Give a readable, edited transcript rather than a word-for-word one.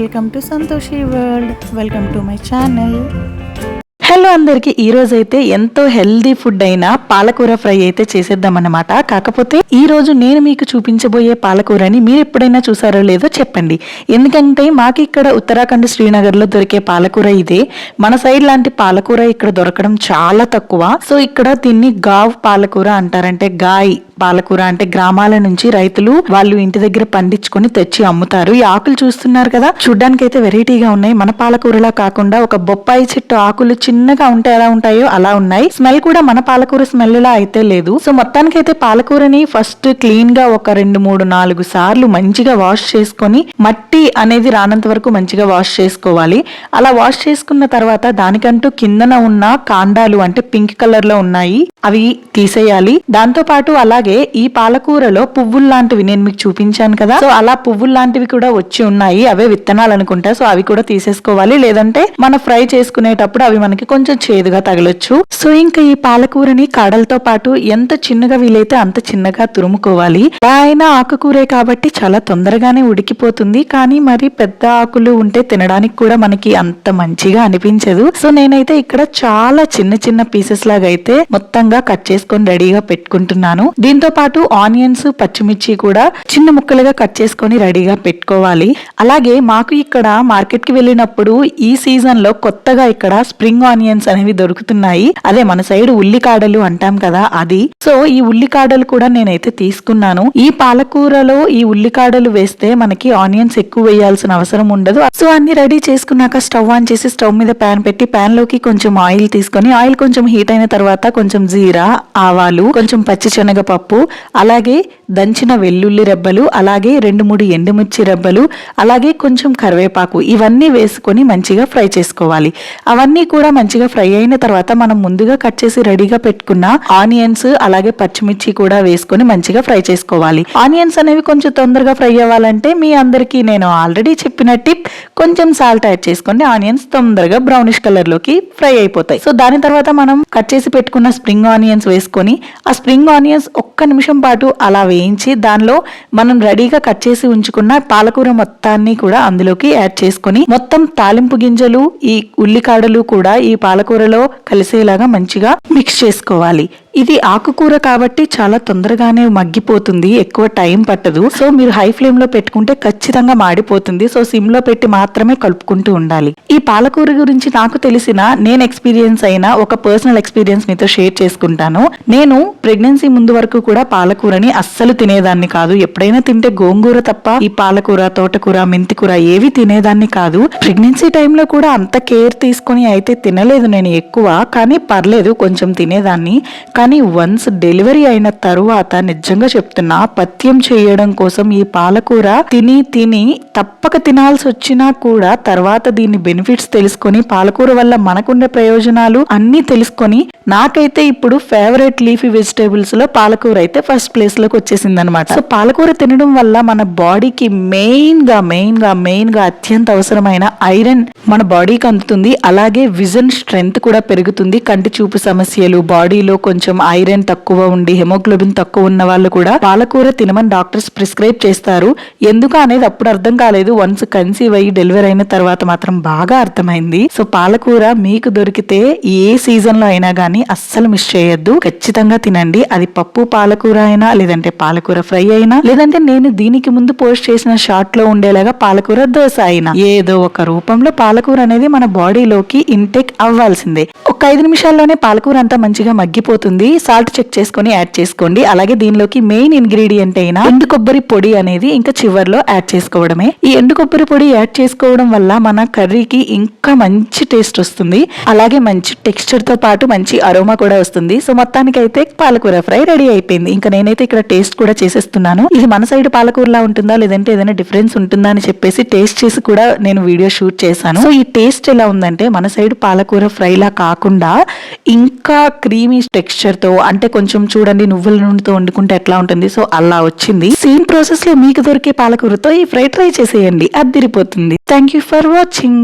Welcome to Santoshi world. Welcome to my channel. Hello అందరికి, ఈ రోజు అయితే ఎంతో హెల్దీ ఫుడ్ అయిన పాలకూర ఫ్రై అయితే చేసేద్దామన్నమాట. కాకపోతే ఈ రోజు నేను మీకు చూపించబోయే పాలకూరని మీరు ఎప్పుడైనా చూసారో లేదో చెప్పండి. ఎందుకంటే మాకు ఇక్కడ ఉత్తరాఖండ్ శ్రీనగర్ లో దొరికే పాలకూర ఇదే. మన సైడ్ లాంటి పాలకూర ఇక్కడ దొరకడం చాలా తక్కువ. సో ఇక్కడ దీన్ని గావ్ పాలకూర అంటారంటే గాయ్ పాలకూర అంటే గ్రామాల నుంచి రైతులు వాళ్ళు ఇంటి దగ్గర పండించుకొని తెచ్చి అమ్ముతారు. ఈ ఆకులు చూస్తున్నారు కదా, చూడ్డానికి అయితే వెరైటీగా ఉన్నాయి. మన పాలకూరలా కాకుండా ఒక బొప్పాయి చెట్టు ఆకులు చిన్నగా ఉంటే ఎలా ఉంటాయో అలా ఉన్నాయి. స్మెల్ కూడా మన పాలకూర స్మెల్ లా అయితే లేదు. సో మొత్తానికి అయితే పాలకూరని ఫస్ట్ క్లీన్ గా ఒక 2-3-4 సార్లు మంచిగా వాష్ చేసుకొని మట్టి అనేది రానంత వరకు మంచిగా వాష్ చేసుకోవాలి. అలా వాష్ చేసుకున్న తర్వాత దానికంటూ కిందన ఉన్న కాండాలు అంటే పింక్ కలర్ లో ఉన్నాయి అవి తీసేయాలి. దాంతో పాటు అలాగే ఈ పాలకూరలో పువ్వులు లాంటివి నేను మీకు చూపించాను కదా, సో అలా పువ్వులు లాంటివి కూడా వచ్చి ఉన్నాయి. అవే విత్తనాలు అనుకుంటా. సో అవి కూడా తీసేసుకోవాలి, లేదంటే మనం ఫ్రై చేసుకునేటప్పుడు అవి మనకి కొంచెం చేదుగా తగలొచ్చు. సో ఇంకా ఈ పాలకూరని కాడలతో పాటు ఎంత చిన్నగా వీలైతే అంత చిన్నగా తురుముకోవాలి. అయినా ఆకుకూరే కాబట్టి చాలా తొందరగానే ఉడికిపోతుంది. కానీ మరి పెద్ద ఆకులు ఉంటే తినడానికి కూడా మనకి అంత మంచిగా అనిపించదు. సో నేనైతే ఇక్కడ చాలా చిన్న చిన్న పీసెస్ లాగా అయితే మొత్తంగా కట్ చేసుకొని రెడీగా పెట్టుకుంటున్నాను. దీంతో పాటు ఆనియన్స్, పచ్చిమిర్చి కూడా చిన్న ముక్కలుగా కట్ చేసుకొని రెడీగా పెట్టుకోవాలి. అలాగే మాకు ఇక్కడ మార్కెట్ కి వెళ్ళినప్పుడు ఈ సీజన్ లో కొత్తగా ఇక్కడ స్ప్రింగ్ ఆనియన్స్ అనేవి దొరుకుతున్నాయి. అదే మన సైడ్ ఉల్లికాడలు అంటాం కదా అది. సో ఈ ఉల్లికాడలు కూడా నేనైతే తీసుకున్నాను. ఈ పాలకూరలో ఈ ఉల్లికాడలు వేస్తే మనకి ఆనియన్స్ ఎక్కువ వేయాల్సిన అవసరం ఉండదు. సో అన్ని రెడీ చేసుకున్నాక స్టవ్ ఆన్ చేసి స్టవ్ మీద ప్యాన్ పెట్టి ప్యాన్ లోకి కొంచెం ఆయిల్ తీసుకొని ఆయిల్ కొంచెం హీట్ అయిన తర్వాత కొంచెం జీరా, ఆవాలు, కొంచెం పచ్చిశనగపప్పు, అలాగే దంచిన వెల్లుల్లి రెబ్బలు, అలాగే 2-3 ఎండుమిర్చి రెబ్బలు, అలాగే కొంచెం కరివేపాకు ఇవన్నీ వేసుకొని మంచిగా ఫ్రై చేసుకోవాలి. అవన్నీ కూడా మంచిగా ఫ్రై అయిన తర్వాత మనం ముందుగా కట్ చేసి రెడీగా పెట్టుకున్న ఆనియన్స్ అలాగే పచ్చిమిర్చి కూడా వేసుకొని మంచిగా ఫ్రై చేసుకోవాలి. ఆనియన్స్ అనేవి కొంచెం తొందరగా ఫ్రై అవ్వాలంటే మీ అందరికీ నేను ఆల్రెడీ చెప్పిన టిప్, కొంచెం సాల్ట్ యాడ్ చేసుకోండి. ఆనియన్స్ తొందరగా బ్రౌనిష్ కలర్ లోకి ఫ్రై అయిపోతాయి. సో దాని తర్వాత మనం కట్ చేసి పెట్టుకున్న స్ప్రింగ్ ఆనియన్స్ వేసుకొని ఆ స్ప్రింగ్ ఆనియన్స్ ఒక్క నిమిషం పాటు అలా వేయించి దానిలో మనం రెడీగా కట్ చేసి ఉంచుకున్న పాలకూర మొత్తాన్ని కూడా అందులోకి యాడ్ చేసుకొని మొత్తం తాలింపు గింజలు ఈ ఉల్లికాడలు కూడా ఈ పాలకూరలో కలిసేలాగా మంచిగా మిక్స్ చేసుకోవాలి. ఇది ఆకుకూర కాబట్టి చాలా తొందరగానే మగ్గిపోతుంది, ఎక్కువ టైం పట్టదు. సో మీరు హై ఫ్లేమ్ లో పెట్టుకుంటే ఖచ్చితంగా మాడిపోతుంది. సో సిమ్ లో పెట్టి మాత్రమే కలుపుకుంటూ ఉండాలి. ఈ పాలకూర గురించి నాకు తెలిసిన నేను ఎక్స్పీరియన్స్ అయిన ఒక పర్సనల్ ఎక్స్పీరియన్స్ మీతో షేర్ చేసుకుంటాను. నేను ప్రెగ్నెన్సీ ముందు వరకు కూడా పాలకూరని అస్సలు తినేదాన్ని కాదు. ఎప్పుడైనా తింటే గోంగూర తప్ప ఈ పాలకూర, తోటకూర, మెంతికూర ఏవి తినేదాన్ని కాదు. ప్రెగ్నెన్సీ టైంలో కూడా అంత కేర్ తీసుకొని అయితే తినలేదు నేను ఎక్కువ, కానీ పర్లేదు కొంచెం తినేదాన్ని. కానీ వన్స్ డెలివరీ అయిన తరువాత నిజంగా చెప్తున్నా, పథ్యం చేయడం కోసం ఈ పాలకూర తిని తప్పక తినాల్సి వచ్చినా కూడా తర్వాత దీని బెనిఫిట్స్ తెలుసుకొని పాలకూర వల్ల మనకుండే ప్రయోజనాలు అన్ని తెలుసుకొని నాకైతే ఇప్పుడు ఫేవరెట్ లీఫీ వెజిటేబుల్స్ లో పాలకూర అయితే ఫస్ట్ ప్లేస్ లోకి వచ్చేసింది అనమాట. సో పాలకూర తినడం వల్ల మన బాడీకి మెయిన్ గా అత్యంత అవసరమైన ఐరన్ మన బాడీకి అందుతుంది. అలాగే విజన్ స్ట్రెంగ్త్ కూడా పెరుగుతుంది. కంటి చూపు సమస్యలు, బాడీలో కొంచెం ఐరన్ తక్కువ ఉండి హెమోగ్లోబిన్ తక్కువ ఉన్న వాళ్ళు కూడా పాలకూర తినమని డాక్టర్స్ ప్రిస్క్రైబ్ చేస్తారు. ఎందుకు అనేది అప్పుడు అర్థం కాలేదు. వన్స్ కన్సీవ్ అయ్యి డెలివరీ అయిన తర్వాత మాత్రం బాగా అర్థమైంది. సో పాలకూర మీకు దొరికితే ఏ సీజన్ లో అయినా గానీ అస్సలు మిస్ చేయొద్దు, ఖచ్చితంగా తినండి. అది పప్పు పాలకూర అయినా, లేదంటే పాలకూర ఫ్రై అయినా, లేదంటే నేను దీనికి ముందు పోస్ట్ చేసిన షార్ట్ లో ఉండేలాగా పాలకూర దోశ అయినా, ఏదో ఒక రూపంలో పాలకూర అనేది మన బాడీలోకి ఇంటేక్ అవ్వాల్సిందే. ఒక 5 నిమిషాల్లోనే పాలకూర అంతా మంచిగా మగ్గిపోతుంది. సాల్ట్ చెక్ చేసుకుని యాడ్ చేసుకోండి. అలాగే దీనిలోకి మెయిన్ ఇంగ్రీడియంట్ అయిన ఎండు కొబ్బరి పొడి అనేది ఇంకా చివర్లో యాడ్ చేసుకోవడమే. ఈ ఎండు కొబ్బరి పొడి యాడ్ చేసుకోవడం వల్ల మన కర్రీకి ఇంకా మంచి టేస్ట్ వస్తుంది. అలాగే మంచి టెక్స్చర్ తో పాటు మంచి అరోమా కూడా వస్తుంది. సో మొత్తానికి అయితే పాలకూర ఫ్రై రెడీ అయిపోయింది. ఇంకా నేనైతే ఇక్కడ టేస్ట్ కూడా చేసేస్తున్నాను. ఇది మన సైడ్ పాలకూరలా ఉంటుందా లేదంటే ఏదైనా డిఫరెన్స్ ఉంటుందా అని చెప్పేసి టేస్ట్ చేసి కూడా నేను వీడియో షూట్ చేశాను. సో ఈ టేస్ట్ ఎలా ఉందంటే మన సైడ్ పాలకూర ఫ్రై లా కాకుండా ఇంకా క్రీమీ టెక్స్చర్ తో, అంటే కొంచెం చూడండి నువ్వుల నూనెతో వండుకుంటే ఎట్లా ఉంటుంది, సో అలా వచ్చింది. సేమ్ ప్రాసెస్ లో మీకు దొరికే పాలకూరతో ఈ ఫ్రై ట్రై చేసేయండి, అదిరిపోతుంది. Thank you for watching.